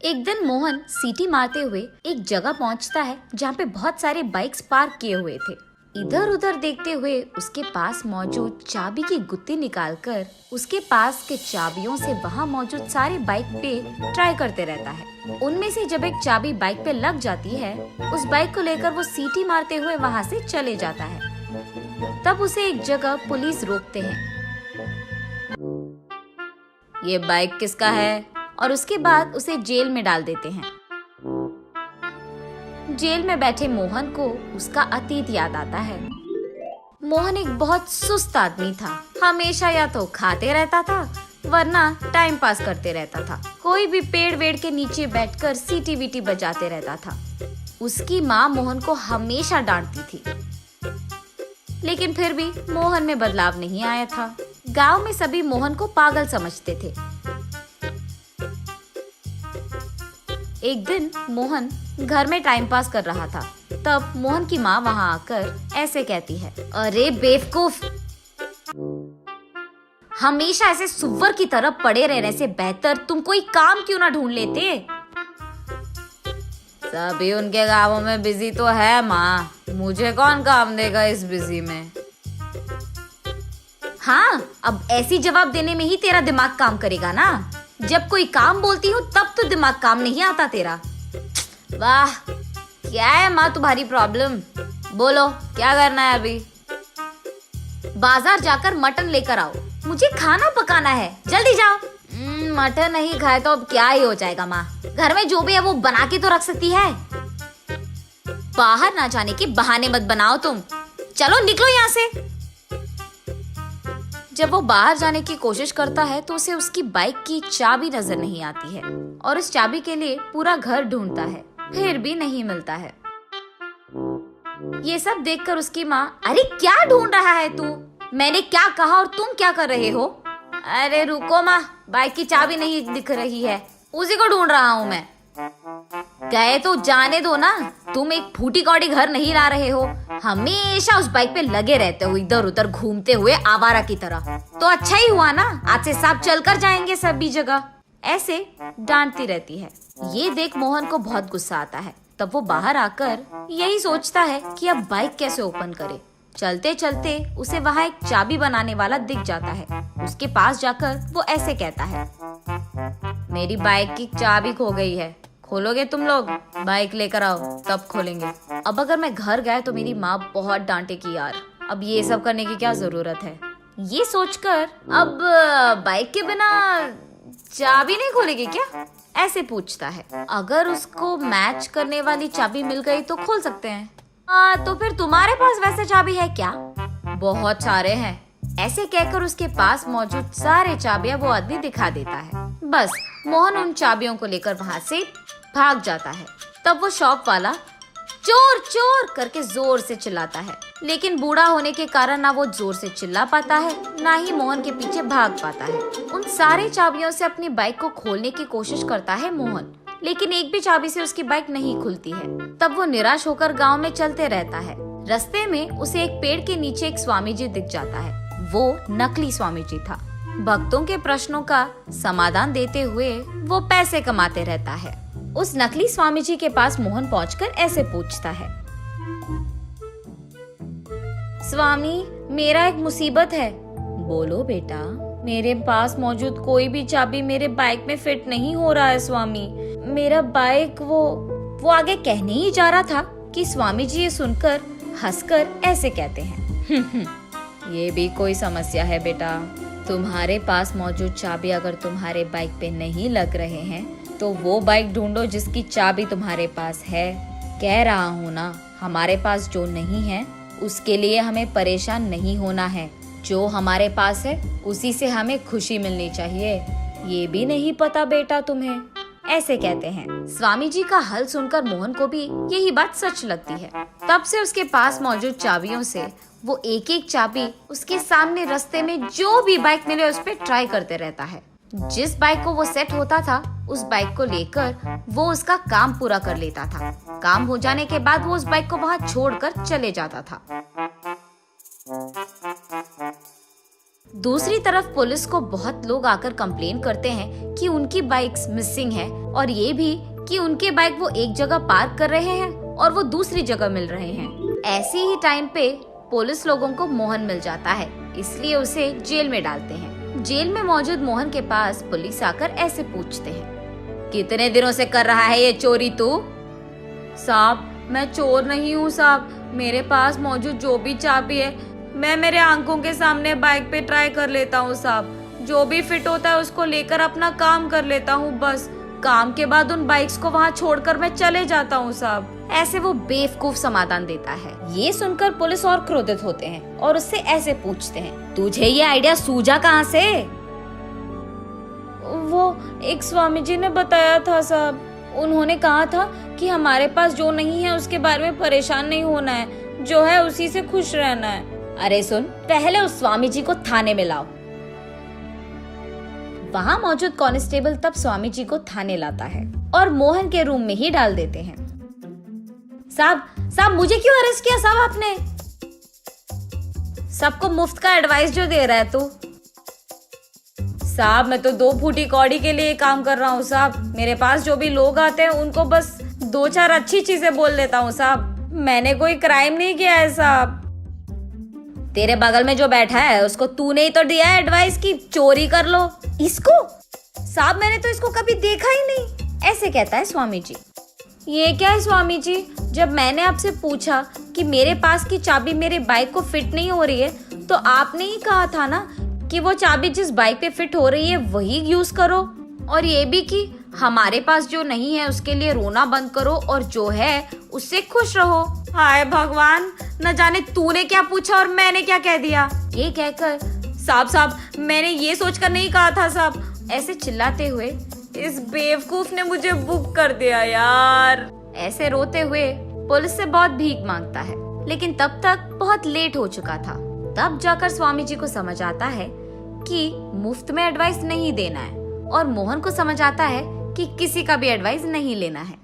एक दिन मोहन सीटी मारते हुए एक जगह पहुंचता है जहाँ पे बहुत सारे बाइक्स पार्क किए हुए थे। इधर उधर देखते हुए उसके पास मौजूद चाबी की गुत्ती निकालकर उसके पास के चाबियों से वहाँ मौजूद सारे बाइक पे ट्राई करते रहता है। उनमें से जब एक चाबी बाइक पे लग जाती है, उस बाइक को लेकर वो सीटी मारते हुए वहाँ से चले जाता है। तब उसे एक जगह पुलिस रोकते हैं। ये बाइक किसका है? और उसके बाद उसे जेल में डाल देते हैं। जेल में बैठे मोहन को उसका अतीत याद आता है। मोहन एक बहुत सुस्त आदमी था। हमेशा या तो खाते रहता था वरना टाइम पास करते रहता था। कोई भी पेड़ वेड़ के नीचे बैठकर सीटी वीटी बजाते रहता था। उसकी माँ मोहन को हमेशा डांटती थी, लेकिन फिर भी मोहन में बदलाव नहीं आया था। गांव में सभी मोहन को पागल समझते थे। एक दिन मोहन घर में टाइम पास कर रहा था। तब मोहन की माँ वहाँ आकर ऐसे कहती है, अरे बेवकूफ, हमेशा ऐसे सुअर की तरह पड़े रहने से बेहतर तुम कोई काम क्यों ना ढूंढ लेते। सभी उनके गाँवों में बिजी तो है माँ, मुझे कौन काम देगा इस बिजी में। हाँ, अब ऐसी जवाब देने में ही तेरा दिमाग काम करेगा ना। जब कोई काम बोलती हूँ तब तो दिमाग काम नहीं आता तेरा। वाह, क्या है माँ तुम्हारी प्रॉब्लम? बोलो क्या करना है अभी? बाजार जाकर मटन लेकर आओ, मुझे खाना पकाना है, जल्दी जाओ। मटन नहीं खाए तो अब क्या ही हो जाएगा माँ, घर में जो भी है वो बना के तो रख सकती है। बाहर ना जाने के बहाने मत बनाओ तुम, चलो निकलो यहाँ से। जब वो बाहर जाने की कोशिश करता है तो उसे उसकी बाइक की चाबी नजर नहीं आती है और उस चाबी के लिए पूरा घर ढूंढता है, फिर भी नहीं मिलता है। ये सब देखकर उसकी माँ, अरे क्या ढूंढ रहा है तू? मैंने क्या कहा और तुम क्या कर रहे हो? अरे रुको माँ, बाइक की चाबी नहीं दिख रही है, उसी को ढूंढ रहा हूँ मैं। गए तो जाने दो ना, तुम एक फूटी कौड़ी घर नहीं ला रहे हो, हमेशा उस बाइक पे लगे रहते हो इधर उधर घूमते हुए आवारा की तरह। तो अच्छा ही हुआ ना, आज से सब चलकर जाएंगे सभी जगह। ऐसे डांटती रहती है। ये देख मोहन को बहुत गुस्सा आता है। तब वो बाहर आकर यही सोचता है कि अब बाइक कैसे ओपन करे। चलते चलते उसे वहाँ एक चाबी बनाने वाला दिख जाता है। उसके पास जाकर वो ऐसे कहता है, मेरी बाइक की चाबी खो गई है, खोलोगे तुम लोग? बाइक लेकर आओ तब खोलेंगे। अब अगर मैं घर गया तो मेरी माँ बहुत डांटेगी यार, अब ये सब करने की क्या जरूरत है। ये सोचकर अब बाइक के बिना चाबी नहीं खोलेगी क्या, ऐसे पूछता है। अगर उसको मैच करने वाली चाबी मिल गई तो खोल सकते हैं। तो फिर तुम्हारे पास वैसे चाबी है क्या? बहुत सारे हैं। ऐसे कहकर उसके पास मौजूद सारे चाबियां वो आदमी दिखा देता है। बस मोहन उन चाबियों को लेकर वहाँ से भाग जाता है। तब वो शॉप वाला चोर चोर करके जोर से चिल्लाता है, लेकिन बूढ़ा होने के कारण ना वो जोर से चिल्ला पाता है, ना ही मोहन के पीछे भाग पाता है। उन सारे चाबियों से अपनी बाइक को खोलने की कोशिश करता है मोहन, लेकिन एक भी चाबी से उसकी बाइक नहीं खुलती है। तब वो निराश होकर गांव में चलते रहता है। रास्ते में उसे एक पेड़ के नीचे एक स्वामी जी दिख जाता है। वो नकली स्वामी जी था। भक्तों के प्रश्नों का समाधान देते हुए वो पैसे कमाते रहता है। उस नकली स्वामी जी के पास मोहन पहुंचकर ऐसे पूछता है, स्वामी मेरा एक मुसीबत है। बोलो बेटा। मेरे पास मौजूद कोई भी चाबी मेरे बाइक में फिट नहीं हो रहा है स्वामी। मेरा बाइक वो आगे कहने ही जा रहा था कि स्वामी जी ये सुनकर हंसकर ऐसे कहते हैं, ये भी कोई समस्या है बेटा। तुम्हारे पास मौजूद चाबी अगर तुम्हारे बाइक पे नहीं लग रहे हैं तो वो बाइक ढूंढो जिसकी चाबी तुम्हारे पास है। कह रहा हूँ ना, हमारे पास जो नहीं है उसके लिए हमें परेशान नहीं होना है। जो हमारे पास है उसी से हमें खुशी मिलनी चाहिए। ये भी नहीं पता बेटा तुम्हें, ऐसे कहते हैं। स्वामी जी का हल सुनकर मोहन को भी यही बात सच लगती है। तब से उसके पास मौजूद चाबियों से वो एक एक चाबी उसके सामने रास्ते में जो भी बाइक मिले उस पर ट्राई करते रहता है। जिस बाइक को वो सेट होता था उस बाइक को लेकर वो उसका काम पूरा कर लेता था। काम हो जाने के बाद वो उस बाइक को वहाँ छोड़कर चले जाता था। दूसरी तरफ पुलिस को बहुत लोग आकर कंप्लेन करते हैं कि उनकी बाइक्स मिसिंग है और ये भी कि उनके बाइक वो एक जगह पार्क कर रहे हैं और वो दूसरी जगह मिल रहे हैं। ऐसे ही टाइम पे पुलिस लोगों को मोहन मिल जाता है, इसलिए उसे जेल में डालते हैं। जेल में मौजूद मोहन के पास पुलिस आकर ऐसे पूछते हैं, कितने दिनों से कर रहा है ये चोरी तू? साहब मैं चोर नहीं हूँ साहब, मेरे पास मौजूद जो भी चाबी है मैं मेरे आंखों के सामने बाइक पे ट्राई कर लेता हूँ साहब, जो भी फिट होता है उसको लेकर अपना काम कर लेता हूँ, बस काम के बाद उन बाइक्स को वहाँ छोड़कर मैं चले जाता हूँ साहब। ऐसे वो बेवकूफ समाधान देता है। ये सुनकर पुलिस और क्रोधित होते हैं और उससे ऐसे पूछते हैं, तुझे ये आइडिया सूझा कहाँ से? वो एक स्वामी जी ने बताया था साहब, उन्होंने कहा था कि हमारे पास जो नहीं है उसके बारे में परेशान नहीं होना है, जो है उसी से खुश रहना है। अरे सुन, पहले उस स्वामी जी को थाने में लाओ। वहाँ मौजूद कांस्टेबल तब स्वामी जी को थाने लाता है और मोहन के रूम में ही डाल देते हैं। साहब मुझे क्यों अरेस्ट किया साहब आपने? सबको मुफ्त का एडवाइस जो दे रहा है तू? साहब मैं तो 2 फूटी कौड़ी के लिए काम कर रहा हूँ साहब, मेरे पास जो भी लोग आते हैं उनको बस 2-4 अच्छी चीजें बोल देता हूँ साहब, मैंने कोई क्राइम नहीं किया है साहब। तेरे बगल में जो बैठा है उसको तूने ही तो दिया है एडवाइस की चोरी कर लो। इसको? साहब मैंने तो इसको कभी देखा ही नहीं, ऐसे कहता है स्वामी जी। ये क्या है स्वामी जी, जब मैंने आपसे पूछा कि मेरे पास की चाबी मेरे बाइक को फिट नहीं हो रही है तो आपने ही कहा था ना कि वो चाबी जिस बाइक पे फिट हो रही है वही यूज करो, और ये भी कि हमारे पास जो नहीं है उसके लिए रोना बंद करो और जो है उससे खुश रहो। हाय भगवान, न जाने तूने क्या पूछा और मैंने क्या कह दिया। ये कहकर साहब मैंने ये सोचकर नहीं कहा था साहब, ऐसे चिल्लाते हुए इस बेवकूफ ने मुझे बुक कर दिया यार। ऐसे रोते हुए पुलिस से बहुत भीख मांगता है, लेकिन तब तक बहुत लेट हो चुका था। तब जाकर स्वामी जी को समझ आता है कि मुफ्त में एडवाइस नहीं देना है और मोहन को समझ आता है कि किसी का भी एडवाइस नहीं लेना है।